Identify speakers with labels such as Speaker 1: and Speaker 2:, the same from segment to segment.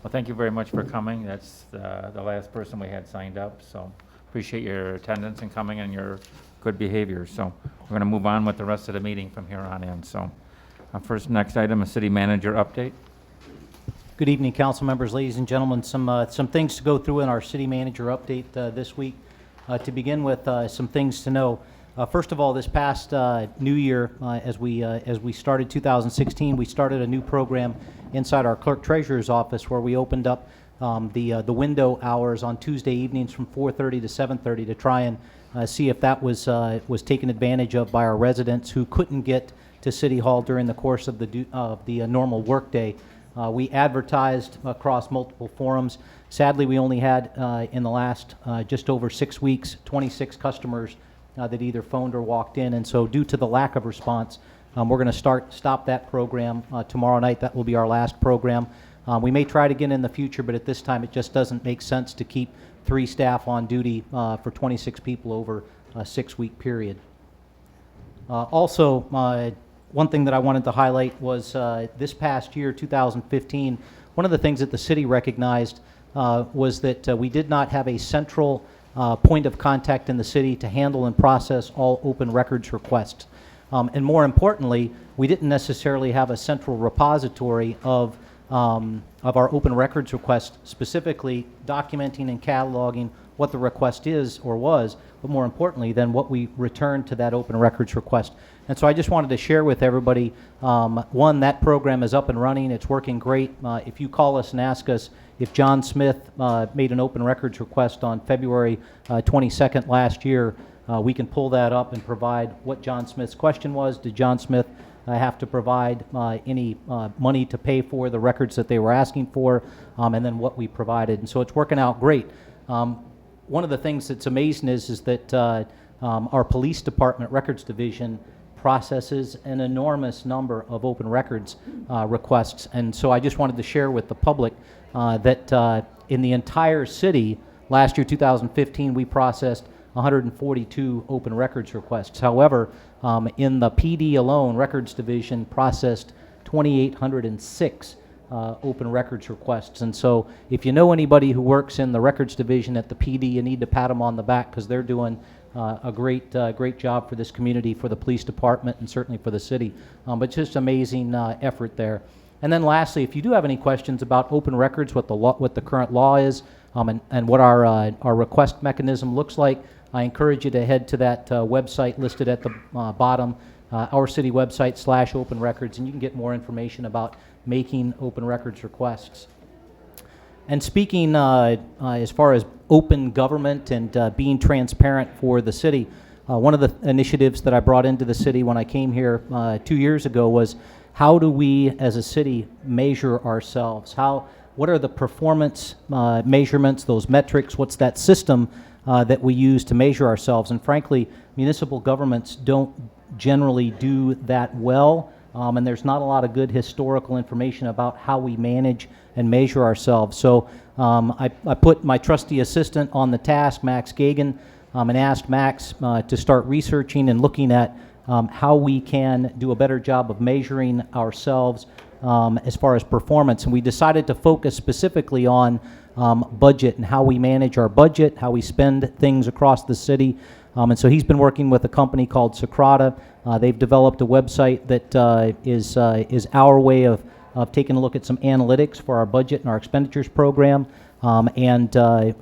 Speaker 1: Well, thank you very much for coming. That's the last person we had signed up, so appreciate your attendance and coming and your good behavior. So we're going to move on with the rest of the meeting from here on in. So next item is city manager update.
Speaker 2: Good evening, council members, ladies and gentlemen. Some things to go through in our city manager update this week. To begin with, some things to know. First of all, this past new year, as we started 2016, we started a new program inside our clerk treasurer's office where we opened up the window hours on Tuesday evenings from 4:30 to 7:30 to try and see if that was taken advantage of by our residents who couldn't get to City Hall during the course of the normal workday. We advertised across multiple forums. Sadly, we only had in the last just over 6 weeks 26 customers that either phoned or walked in, and so due to the lack of response, we're going to stop that program tomorrow night. That will be our last program. We may try it again in the future, but at this time it just doesn't make sense to keep 3 staff on duty for 26 people over a 6-week period. Also, one thing that I wanted to highlight was this past year, 2015, one of the things that the city recognized was that we did not have a central point of contact in the city to handle and process all open records requests. And more importantly, we didn't necessarily have a central repository of our open records request, specifically documenting and cataloging what the request is or was, but more importantly then what we returned to that open records request. And so I just wanted to share with everybody, one, that program is up and running. It's working great. If you call us and ask us if John Smith made an open records request on February 22nd last year, we can pull that up and provide what John Smith's question was. Did John Smith have to provide any money to pay for the records that they were asking for, and then what we provided. And so it's working out great. One of the things that's amazing is that our police department records division processes an enormous number of open records requests. And so I just wanted to share with the public that in the entire city, last year, 2015, we processed 142 open records requests. However, in the PD alone, records division processed 2,806 open records requests. And so if you know anybody who works in the records division at the PD, you need to pat them on the back because they're doing a great job for this community, for the police department, and certainly for the city. But just amazing effort there. And then lastly, if you do have any questions about open records, what the current law is, and what our request mechanism looks like, I encourage you to head to that website listed at the bottom, our city website /open records, and you can get more information about making open records requests. And speaking as far as open government and being transparent for the city, one of the initiatives that I brought into the city when I came here 2 years ago was how do we as a city measure ourselves? What are the performance measurements, those metrics? What's that system that we use to measure ourselves? And frankly, municipal governments don't generally do that well. And there's not a lot of good historical information about how we manage and measure ourselves. So I put my trusty assistant on the task, Max Gagan, and asked Max to start researching and looking at how we can do a better job of measuring ourselves as far as performance. And we decided to focus specifically on budget and how we manage our budget, how we spend things across the city. And so he's been working with a company called Socrata. They've developed a website that is our way of taking a look at some analytics for our budget and our expenditures program. And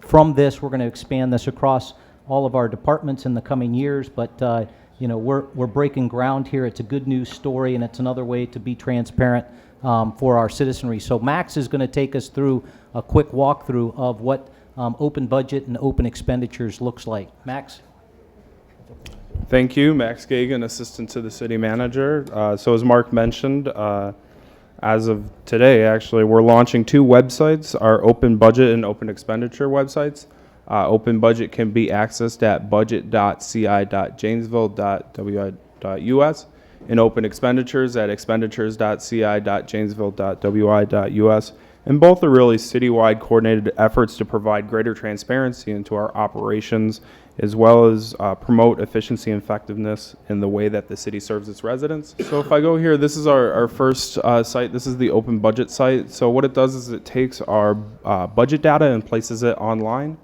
Speaker 2: from this, we're going to expand this across all of our departments in the coming years. But we're breaking ground here. It's a good news story, and it's another way to be transparent for our citizenry. So Max is going to take us through a quick walkthrough of what open budget and open expenditures looks like. Max?
Speaker 3: Thank you, Max Gagan, Assistant to the City Manager. So as Mark mentioned, as of today, actually, we're launching 2 websites, our open budget and open expenditure websites. Open budget can be accessed at budget.ci.janesville.wi.us and open expenditures at expenditures.ci.janesville.wi.us. And both are really citywide coordinated efforts to provide greater transparency into our operations, as well as promote efficiency and effectiveness in the way that the city serves its residents. So if I go here, this is our first site. This is the open budget site. So what it does is it takes our budget data and places it online,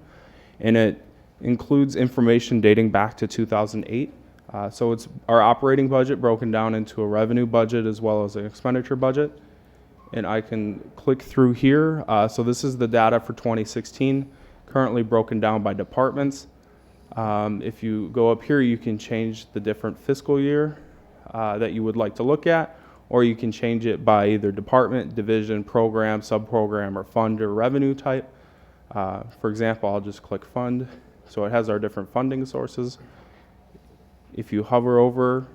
Speaker 3: and it includes information dating back to 2008. So it's our operating budget broken down into a revenue budget as well as an expenditure budget. And I can click through here. So this is the data for 2016, currently broken down by departments. If you go up here, you can change the different fiscal year that you would like to look at, or you can change it by either department, division, program, subprogram, or fund or revenue type. For example, I'll just click fund. So it has our different funding sources. If you hover over,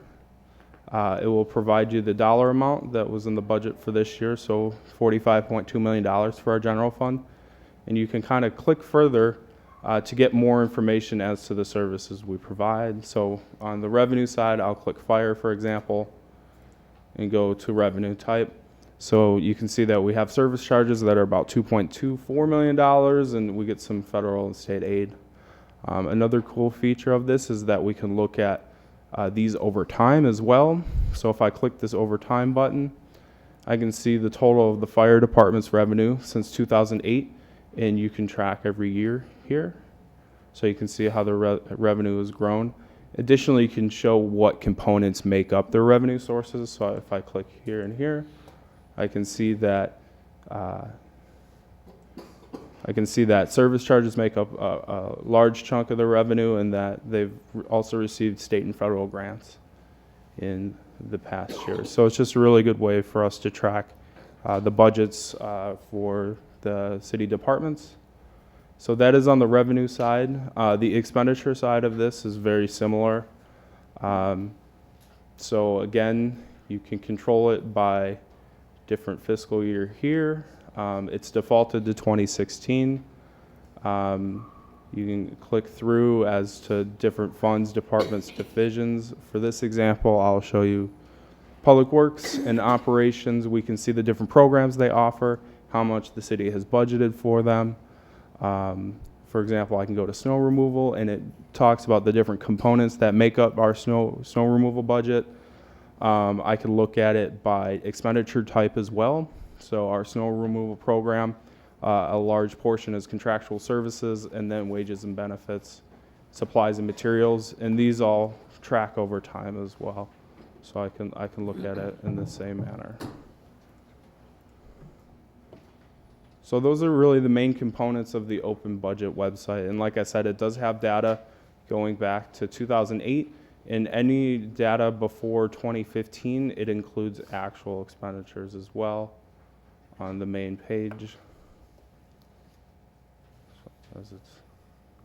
Speaker 3: it will provide you the dollar amount that was in the budget for this year, so $45.2 million for our general fund. And you can kind of click further to get more information as to the services we provide. So on the revenue side, I'll click fire, for example, and go to revenue type. So you can see that we have service charges that are about $2.24 million, and we get some federal and state aid. Another cool feature of this is that we can look at these over time as well. So if I click this over time button, I can see the total of the fire department's revenue since 2008, and you can track every year here. So you can see how the revenue has grown. Additionally, you can show what components make up their revenue sources. So if I click here and here, I can see that service charges make up a large chunk of the revenue, and that they've also received state and federal grants in the past year. So it's just a really good way for us to track the budgets for the city departments. So that is on the revenue side. The expenditure side of this is very similar. So again, you can control it by different fiscal year here. It's defaulted to 2016. You can click through as to different funds, departments, divisions. For this example, I'll show you Public Works and Operations. We can see the different programs they offer, how much the city has budgeted for them. For example, I can go to snow removal, and it talks about the different components that make up our snow removal budget. I can look at it by expenditure type as well. So our snow removal program, a large portion is contractual services, and then wages and benefits, supplies and materials, and these all track over time as well. So I can look at it in the same manner. So those are really the main components of the open budget website. And like I said, it does have data going back to 2008. And any data before 2015, it includes actual expenditures as well on the main page. So as it's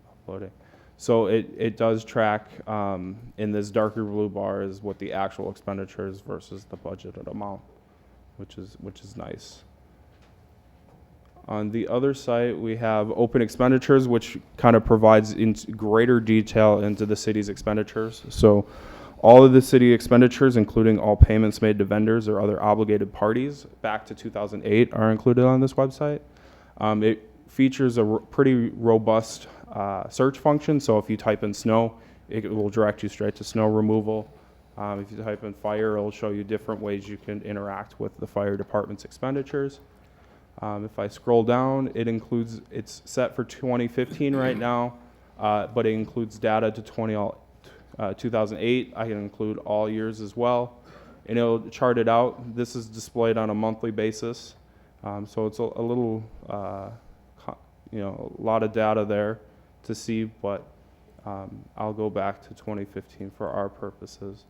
Speaker 3: uploading. So it does track in this darker blue bar is what the actual expenditures versus the budgeted amount, which is nice. On the other site, we have open expenditures, which kind of provides in greater detail into the city's expenditures. So all of the city expenditures, including all payments made to vendors or other obligated parties back to 2008, are included on this website. It features a pretty robust search function. So if you type in snow, it will direct you straight to snow removal. If you type in fire, it will show you different ways you can interact with the fire department's expenditures. If I scroll down, it's set for 2015 right now, but it includes data to 2008. I can include all years as well, and it'll chart it out. This is displayed on a monthly basis, so it's a little, a lot of data there to see, but I'll go back to 2015 for our purposes.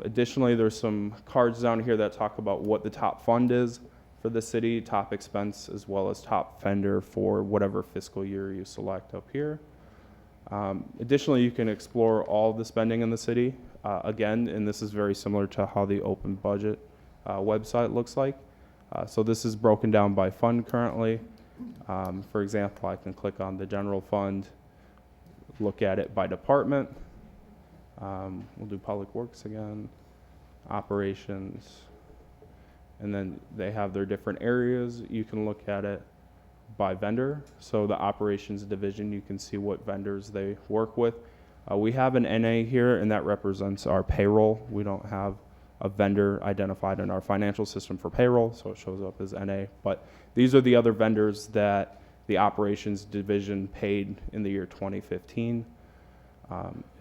Speaker 3: Additionally, there's some cards down here that talk about what the top fund is for the city, top expense, as well as top vendor for whatever fiscal year you select up here. Additionally, you can explore all the spending in the city, again, and this is very similar to how the open budget website looks like. So this is broken down by fund currently. For example, I can click on the general fund, look at it by department. We'll do Public Works again, Operations, and then they have their different areas. You can look at it by vendor. So the operations division, you can see what vendors they work with. We have an NA here, and that represents our payroll. We don't have a vendor identified in our financial system for payroll, so it shows up as NA. But these are the other vendors that the operations division paid in the year 2015.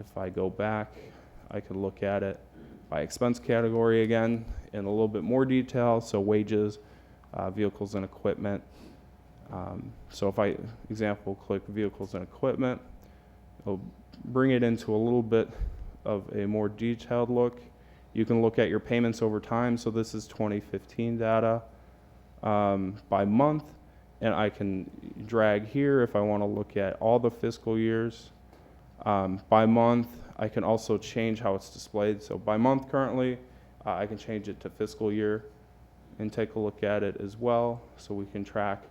Speaker 3: If I go back, I can look at it by expense category again in a little bit more detail. So wages, vehicles and equipment. So if I, example, click vehicles and equipment, it'll bring it into a little bit of a more detailed look. You can look at your payments over time. So this is 2015 data by month, and I can drag here if I want to look at all the fiscal years. By month, I can also change how it's displayed. So by month currently, I can change it to fiscal year and take a look at it as well. So we can track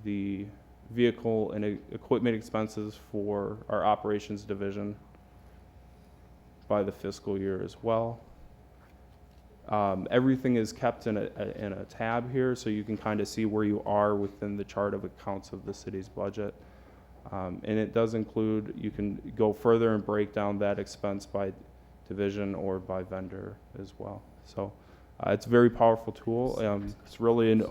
Speaker 3: the vehicle and equipment expenses for our operations division by the fiscal year as well. Everything is kept in a tab here, so you can kind of see where you are within the chart of accounts of the city's budget. And it does include, you can go further and break down that expense by division or by vendor as well. So it's a very powerful tool. It's really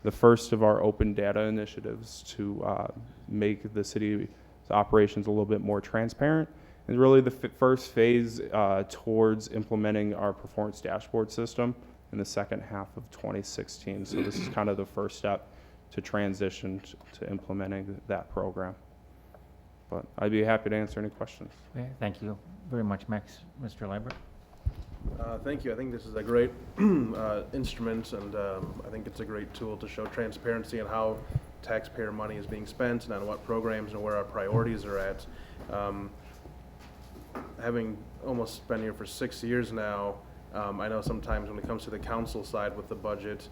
Speaker 3: the first of our open data initiatives to make the city's operations a little bit more transparent. And really the first phase towards implementing our performance dashboard system in the second half of 2016. So this is kind of the first step to transition to implementing that program. But I'd be happy to answer any questions.
Speaker 1: Okay, thank you very much, Max. Mr. Liebert?
Speaker 4: Thank you. I think this is a great instrument, and I think it's a great tool to show transparency on how taxpayer money is being spent and on what programs and where our priorities are at. Having almost been here for 6 years now, I know sometimes when it comes to the council side with the budget,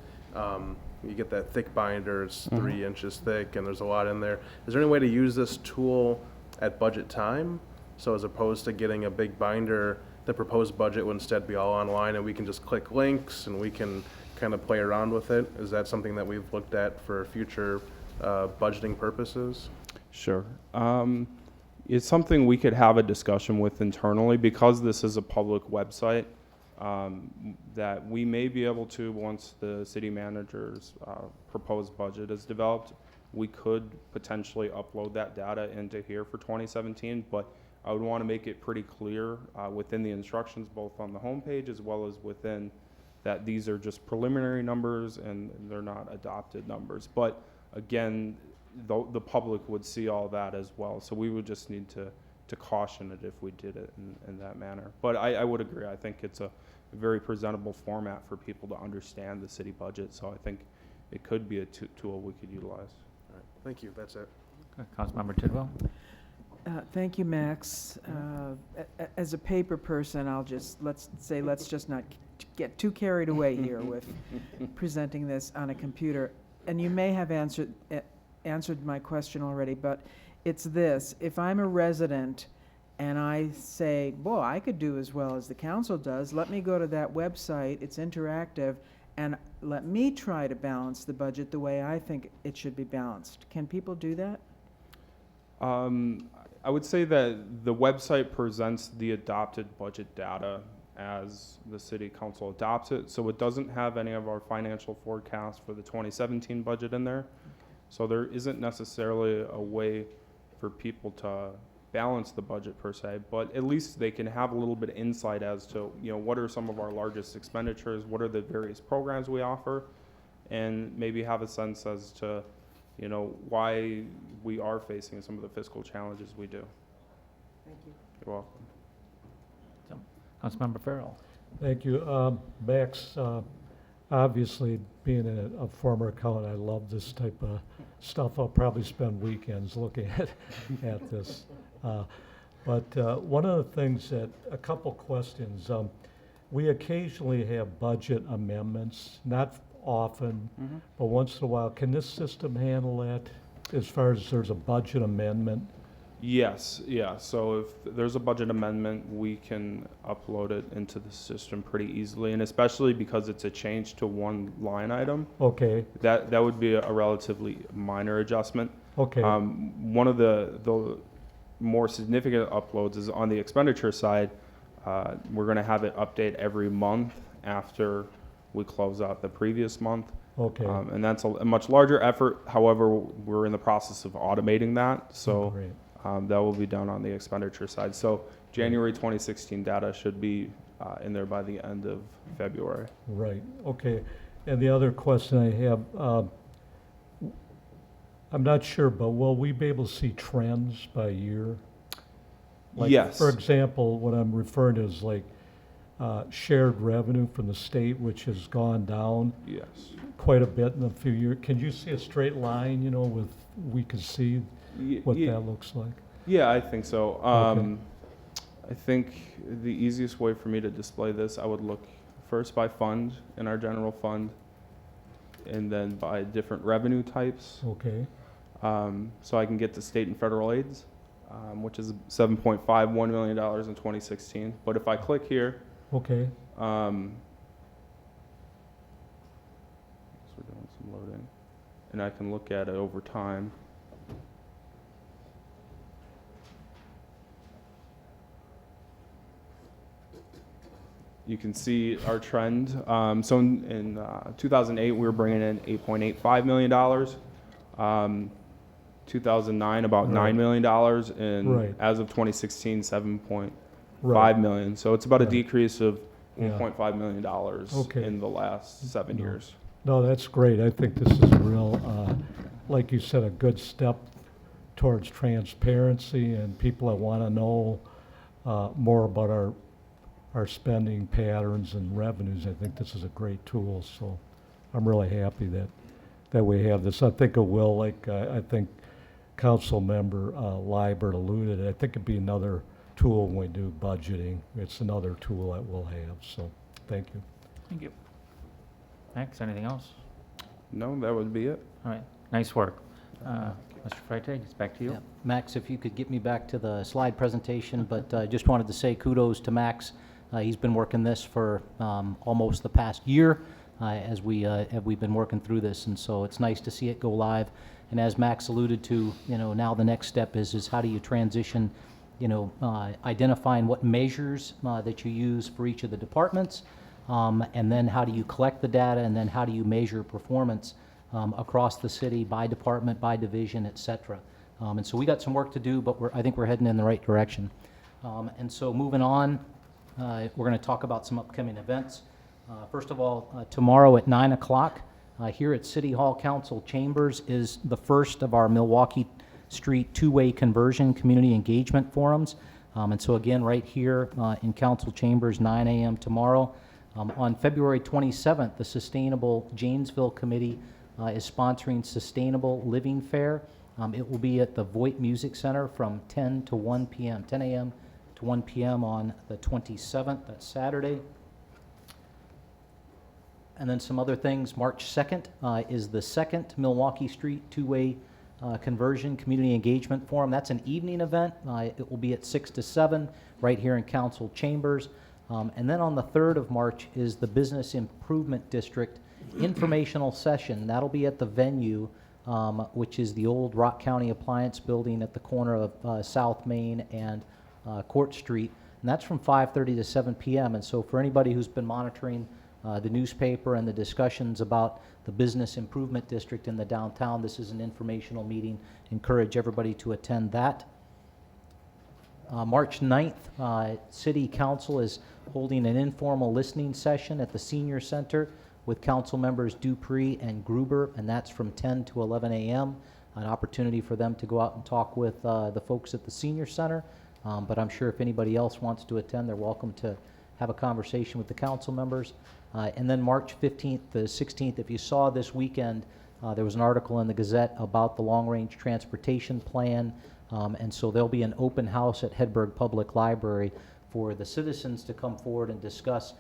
Speaker 4: you get that thick binder, it's 3 inches thick, and there's a lot in there. Is there any way to use this tool at budget time? So as opposed to getting a big binder, the proposed budget would instead be all online, and we can just click links and we can kind of play around with it. Is that something that we've looked at for future budgeting purposes?
Speaker 3: Sure. It's something we could have a discussion with internally, because this is a public website, that we may be able to, once the city manager's proposed budget is developed, we could potentially upload that data into here for 2017, but I would want to make it pretty clear within the instructions, both on the homepage as well as within that these are just preliminary numbers and they're not adopted numbers. But again, the public would see all that as well. So we would just need to caution it if we did it in that manner. But I would agree. I think it's a very presentable format for people to understand the city budget. So I think it could be a tool we could utilize.
Speaker 4: All right. Thank you. That's it.
Speaker 1: Okay, Councilmember Tidwell?
Speaker 5: Thank you, Max. As a paper person, let's just not get too carried away here with presenting this on a computer. And you may have answered my question already, but it's this. If I'm a resident and I say, boy, I could do as well as the council does, let me go to that website, it's interactive, and let me try to balance the budget the way I think it should be balanced. Can people do that?
Speaker 3: I would say that the website presents the adopted budget data as the city council adopts it. So it doesn't have any of our financial forecasts for the 2017 budget in there. So there isn't necessarily a way for people to balance the budget per se, but at least they can have a little bit of insight as to, what are some of our largest expenditures, what are the various programs we offer, and maybe have a sense as to why we are facing some of the fiscal challenges we do.
Speaker 5: Thank you.
Speaker 3: You're welcome.
Speaker 1: So, Councilmember Farrell?
Speaker 6: Thank you. Max, obviously being a former accountant, I love this type of stuff. I'll probably spend weekends looking at this. But one of the things a couple questions. We occasionally have budget amendments, not often, but once in a while. Can this system handle that as far as there's a budget amendment
Speaker 3: Yes, yeah. So if there's a budget amendment, we can upload it into the system pretty easily, and especially because it's a change to one line item,
Speaker 6: Okay,
Speaker 3: that would be a relatively minor adjustment.
Speaker 6: okay,
Speaker 3: One of the more significant uploads is on the expenditure side. We're going to have it update every month after we close out the previous month.
Speaker 6: okay.
Speaker 3: And that's a much larger effort. However, we're in the process of automating that. So
Speaker 6: Great.
Speaker 3: that will be done on the expenditure side. So January 2016 data should be in there by the end of February.
Speaker 6: Right, okay. And the other question I have, I'm not sure, but will we be able to see trends by year? Like,
Speaker 3: Yes.
Speaker 6: For example, what I'm referring to is like shared revenue from the state, which has gone down
Speaker 3: Yes.
Speaker 6: quite a bit in a few years. Can you see a straight line, we can see what
Speaker 3: Yeah,
Speaker 6: that looks like?
Speaker 3: yeah, I think so.
Speaker 6: Okay.
Speaker 3: I think the easiest way for me to display this, I would look first by fund in our general fund, and then by different revenue types.
Speaker 6: Okay,
Speaker 3: So I can get to state and federal aids, which is $7.51 million in 2016. But if I click here,
Speaker 6: okay,
Speaker 3: so we're doing some loading, and I can look at it over time. You can see our trend. So in 2008, we were bringing in $8.85 million. 2009, about
Speaker 6: Right.
Speaker 3: $9 million, and
Speaker 6: Right.
Speaker 3: as of 2016, $7.5
Speaker 6: right,
Speaker 3: million. So it's about a
Speaker 6: Right.
Speaker 3: decrease of
Speaker 6: Yeah.
Speaker 3: $1.5 million
Speaker 6: Okay.
Speaker 3: in the last 7
Speaker 6: No.
Speaker 3: years.
Speaker 6: No, that's great. I think this is a real, like you said, a good step towards transparency and people that want to know more about our spending patterns and revenues. I think this is a great tool, so I'm really happy that we have this. I think it will, like I think Council Member Liebert alluded, I think it'd be another tool when we do budgeting. It's another tool that we'll have, so thank you.
Speaker 1: Thank you. Max, anything else?
Speaker 3: No, that would be it.
Speaker 1: All right, nice work. Mr. Freitag, it's back to you.
Speaker 2: Yeah. Max, if you could get me back to the slide presentation, but I just wanted to say kudos to Max. He's been working this for almost the past year as we've been working through this, and so it's nice to see it go live. And as Max alluded to, now the next step is how do you transition, identifying what measures that you use for each of the departments, and then how do you collect the data, and then how do you measure performance across the city by department, by division, et cetera. And so we got some work to do, but I think we're heading in the right direction. And so moving on, we're going to talk about some upcoming events. First of all, tomorrow at 9 o'clock here at City Hall Council Chambers is the first of our Milwaukee Street two-way conversion community engagement forums. And so again, right here in Council Chambers, 9 a.m. tomorrow. On February 27th, the Sustainable Janesville Committee is sponsoring Sustainable Living Fair. It will be at the Voight Music Center from 10 to 1 p.m., 10 a.m. to 1 p.m. on the 27th, that's Saturday. And then some other things, March 2nd is the second Milwaukee Street two-way conversion community engagement forum. That's an evening event. It will be at 6 to 7 right here in Council Chambers. And then on the 3rd of March is the Business Improvement District informational session. That'll be at the venue, which is the old Rock County Appliance Building at the corner of South Main and Court Street. And that's from 5:30 to 7 p.m. And so for anybody who's been monitoring the newspaper and the discussions about the Business Improvement District in the downtown, this is an informational meeting. Encourage everybody to attend that. March 9th, City Council is holding an informal listening session at the Senior Center with Council members Dupree and Gruber, and that's from 10 to 11 a.m. An opportunity for them to go out and talk with the folks at the Senior Center. But I'm sure if anybody else wants to attend, they're welcome to have a conversation with the council members. And then March 15th to 16th, if you saw this weekend, there was an article in the Gazette about the long-range transportation plan. And so there'll be an open house at Hedberg Public Library for the citizens to come forward and discuss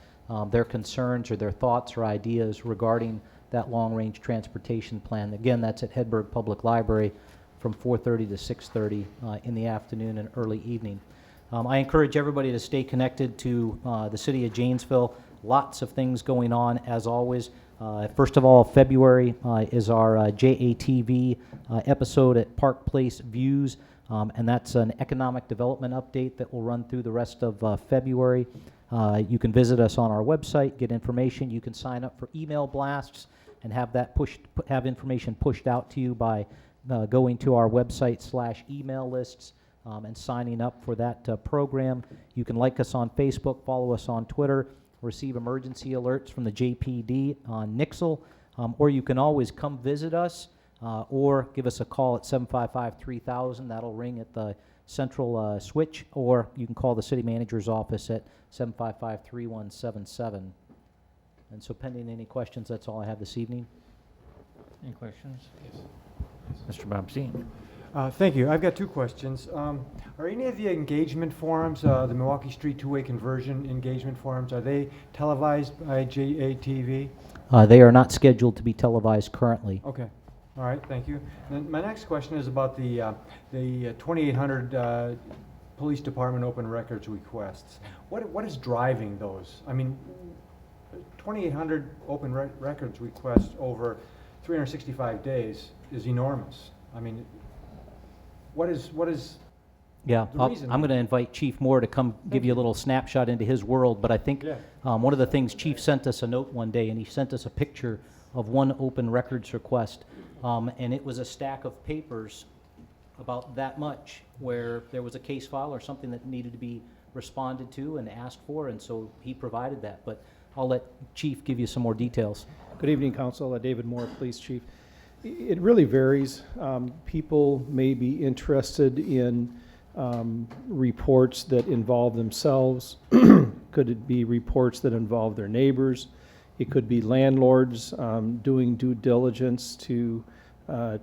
Speaker 2: their concerns or their thoughts or ideas regarding that long-range transportation plan. Again, that's at Hedberg Public Library from 4:30 to 6:30 in the afternoon and early evening. I encourage everybody to stay connected to the city of Janesville. Lots of things going on, as always. First of all, February is our JATV episode at Park Place Views, and that's an economic development update that will run through the rest of February. You can visit us on our website, get information. You can sign up for email blasts and have that have information pushed out to you by going to our website/email lists and signing up for that program. You can like us on Facebook, follow us on Twitter, receive emergency alerts from the JPD on Nixle, or you can always come visit us or give us a call at 755-3000. That'll ring at the central switch, or you can call the city manager's office at 755-3177. And so pending any questions, that's all I have this evening.
Speaker 1: Any questions? Mr. Bob-Zine.
Speaker 7: Thank you. I've got two questions. Are any of the engagement forums, the Milwaukee Street two-way conversion engagement forums, are they televised by JATV?
Speaker 2: They are not scheduled to be televised currently.
Speaker 7: Okay. All right. Thank you. Then my next question is about the 2,800 police department open records requests. What is driving those? I mean, 2,800 open records requests over 365 days is enormous. I mean, what is
Speaker 2: Yeah,
Speaker 7: the reason?
Speaker 2: I'm going to invite Chief Moore to come give you a little snapshot into his world, but I think
Speaker 7: Yeah.
Speaker 2: one of the things, Chief sent us a note one day, and he sent us a picture of one open records request, and it was a stack of papers about that much, where there was a case file or something that needed to be responded to and asked for, and so he provided that. But I'll let Chief give you some more details.
Speaker 8: Good evening, Council. David Moore, Police Chief. It really varies. People may be interested in reports that involve themselves. Could it be reports that involve their neighbors? It could be landlords doing due diligence to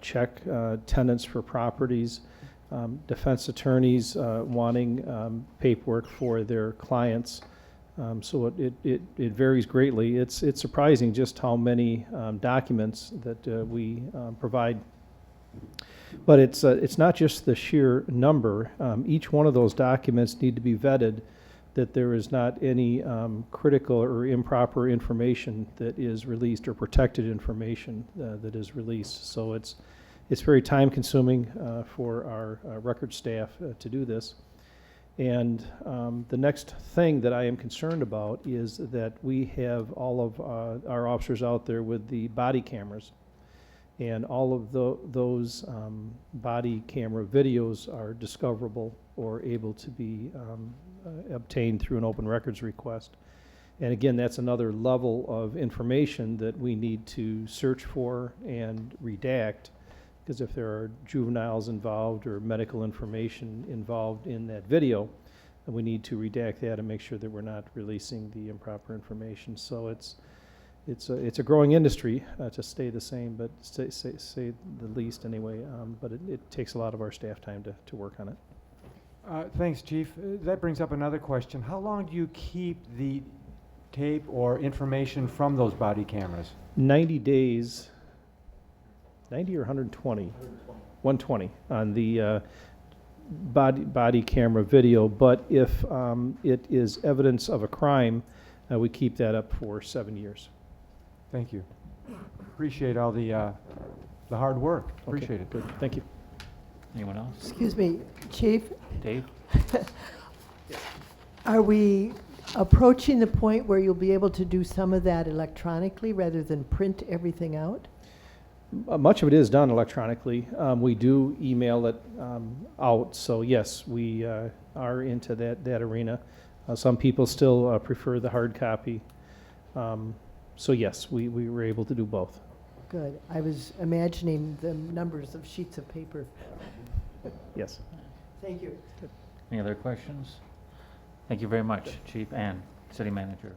Speaker 8: check tenants for properties. Defense attorneys wanting paperwork for their clients. So it varies greatly. It's surprising just how many documents that we provide. But it's not just the sheer number. Each one of those documents need to be vetted, that there is not any critical or improper information that is released, or protected information that is released. So it's very time consuming for our record staff to do this. And the next thing that I am concerned about is that we have all of our officers out there with the body cameras. And all of those body camera videos are discoverable or able to be obtained through an open records request. And again, that's another level of information that we need to search for and redact, because if there are juveniles involved or medical information involved in that video, then we need to redact that and make sure that we're not releasing the improper information. So it's a growing industry, to stay the same, but say the least anyway. But it takes a lot of our staff time to work on it.
Speaker 7: Thanks, Chief. That brings up another question. How long do you keep the tape or information from those body cameras?
Speaker 8: 90 days. 90 or 120? 120 on the body camera video. But if it is evidence of a crime, we keep that up for 7 years.
Speaker 7: Thank you. Appreciate all the hard work.
Speaker 8: Okay,
Speaker 7: Appreciate it.
Speaker 8: Good. Thank you.
Speaker 1: Anyone else?
Speaker 9: Excuse me, Chief,
Speaker 1: Dave?
Speaker 9: are we approaching the point where you'll be able to do some of that electronically rather than print everything out?
Speaker 8: Much of it is done electronically. We do email it out, so yes, we are into that arena. Some people still prefer the hard copy. So yes, we were able to do both.
Speaker 9: Good. I was imagining the numbers of sheets of paper.
Speaker 8: Yes.
Speaker 9: Thank you.
Speaker 1: Any other questions? Thank you very much, Chief and City Manager.